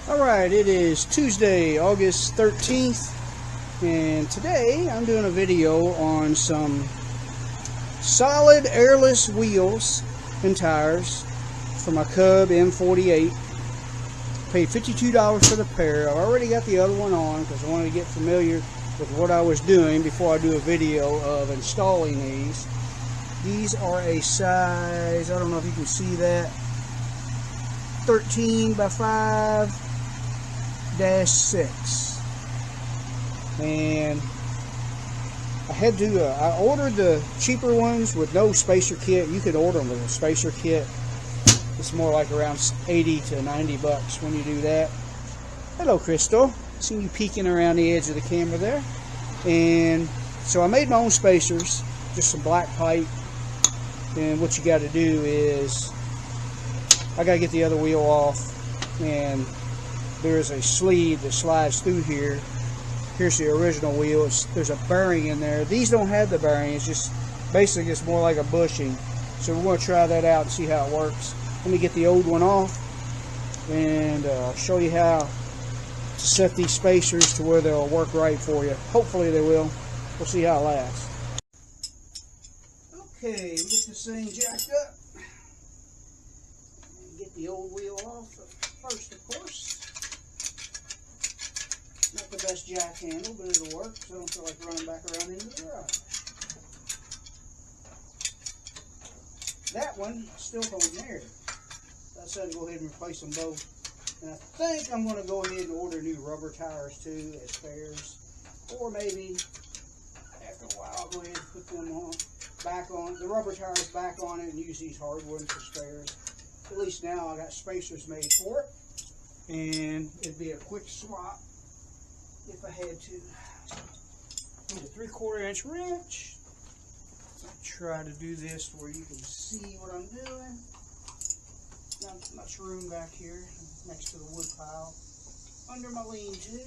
Alright, it is Tuesday, August 13th, and today I'm doing a video on some solid airless wheels and tires for my Cub M-48. Paid $52 for the pair. I already got the other one on because I wanted to get familiar with what I was doing before I do a video of installing these. These are a size, I don't know if you can see that, 13 by 5-6, and I ordered the cheaper ones with no spacer kit. You could order them with a spacer kit. It's more like around 80 to 90 bucks when you do that. Hello, Crystal. Seen you peeking around the edge of the camera there. And so I made my own spacers, just some black pipe. And what you got to do is I got to get the other wheel off, and there's a sleeve that slides through here. Here's the original wheel. There's a bearing in there. These don't have the bearing. It's just basically it's more like a bushing. So we're going to try that out and see how it works. Let me get the old one off and show you how to set these spacers to where they'll work right for you. Hopefully they will. We'll see how it lasts. Okay, we get this thing jacked up. And get the old wheel off first, of course. Not the best jack handle, but it'll work, so I don't feel like running back around into the garage. That one still holding there. So I said to go ahead and replace them both. And I think I'm going to go ahead and order new rubber tires too as spares. Or maybe after a while I'll go ahead and put them back on the rubber tires back on it and use these hard ones for spares. At least now I got spacers made for it. And it'd be a quick swap if I had to. Need a 3/4 inch wrench. Try to do this where you can see what I'm doing. Not much room back here next to the wood pile. Under my lean-to.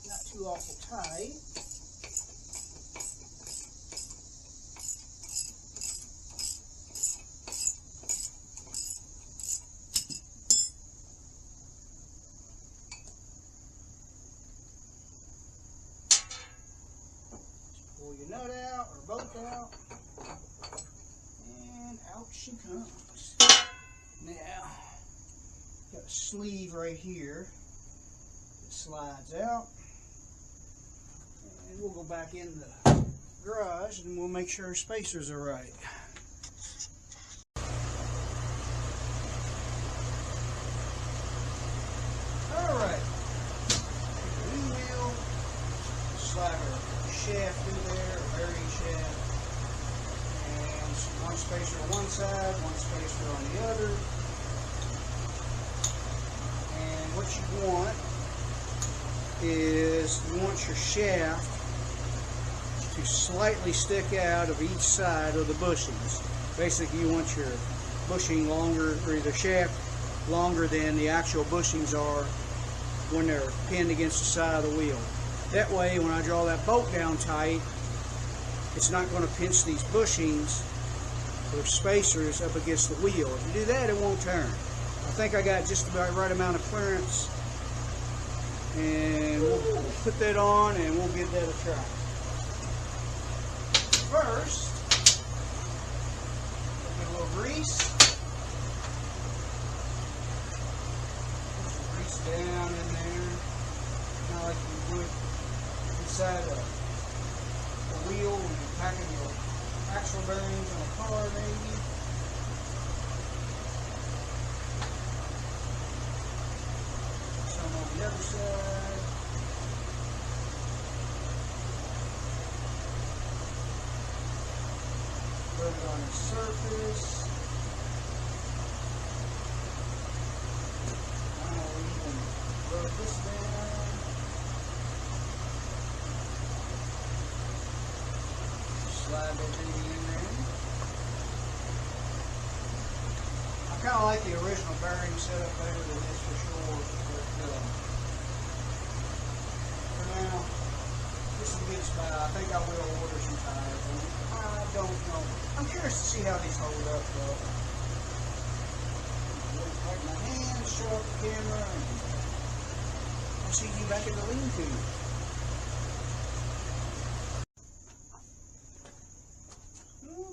Not too awful tight. Pull your nut out or bolt out, and out she comes. Now, got a sleeve right here that slides out, and we'll go back in the garage and we'll make sure our spacers are right. Alright, new wheel, slide our shaft through there, a bearing shaft, and one spacer on one side, one spacer on the other. And what you want is you want your shaft to slightly stick out of each side of the bushings. Basically, you want your bushing longer, or the shaft longer than the actual bushings are when they're pinned against the side of the wheel. That way, when I draw that bolt down tight, it's not going to pinch these bushings or spacers up against the wheel. If you do that, it won't turn. I think I got just about the right amount of clearance, and we'll put that on and we'll give that a try. First, get a little grease. Put some grease down in there, kind of like you would inside a wheel when you're packing your axle bearings on a car, maybe. Some on the other side. Rub it on the surface. I'll even rub this down. Slide that baby in there. I kind of like the original bearing setup better than this for sure. But for now, this is a good spot. I think I will order some tires. I don't know. I'm curious to see how these hold up though. Wipe my hands camera. I'll see you back in the lean-to.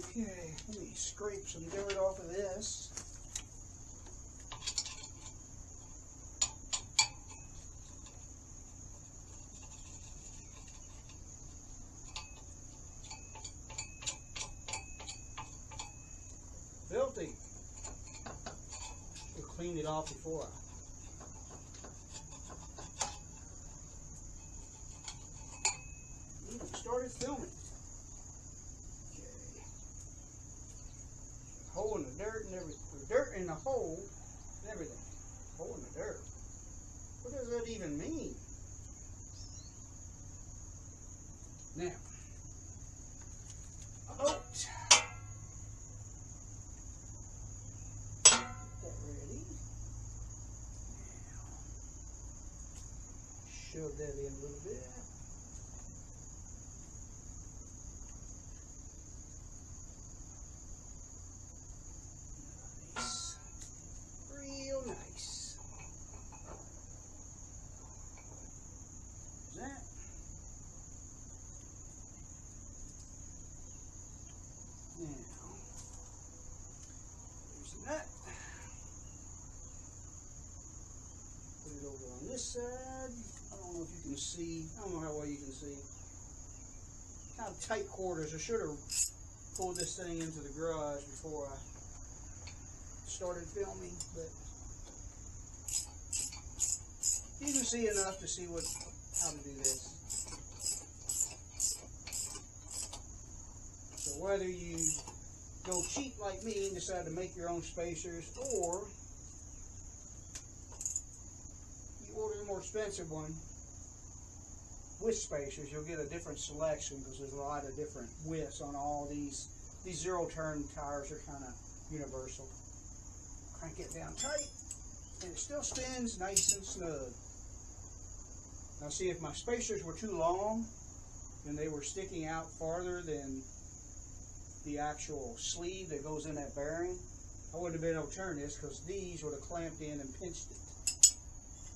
Okay, let me scrape some dirt off of this. Filthy. We'll clean it off before I even started filming. Okay. Hole in the dirt and everything. Dirt in the hole and everything. Hole in the dirt. What does that even mean? Now, a boat. Shove that in a little bit. Nice. Real nice. There's that. Now, there's the nut. Put it over on this side. I don't know if you can see. I don't know how well you can see. Kind of tight quarters. I should have pulled this thing into the garage before I started filming, but you can see enough to see how to do this. So whether you go cheap like me and decide to make your own spacers, or you order the more expensive one with spacers, you'll get a different selection because there's a lot of different widths on all these. These zero-turn tires are kind of universal. Crank it down tight, and it still spins nice and snug. Now see, if my spacers were too long and they were sticking out farther than the actual sleeve that goes in that bearing, I wouldn't have been able to turn this because these would have clamped in and pinched it.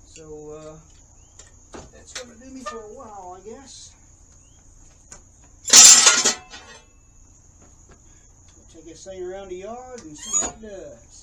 So that's going to do me for a while, I guess. I'll take this thing around the yard and see what it does.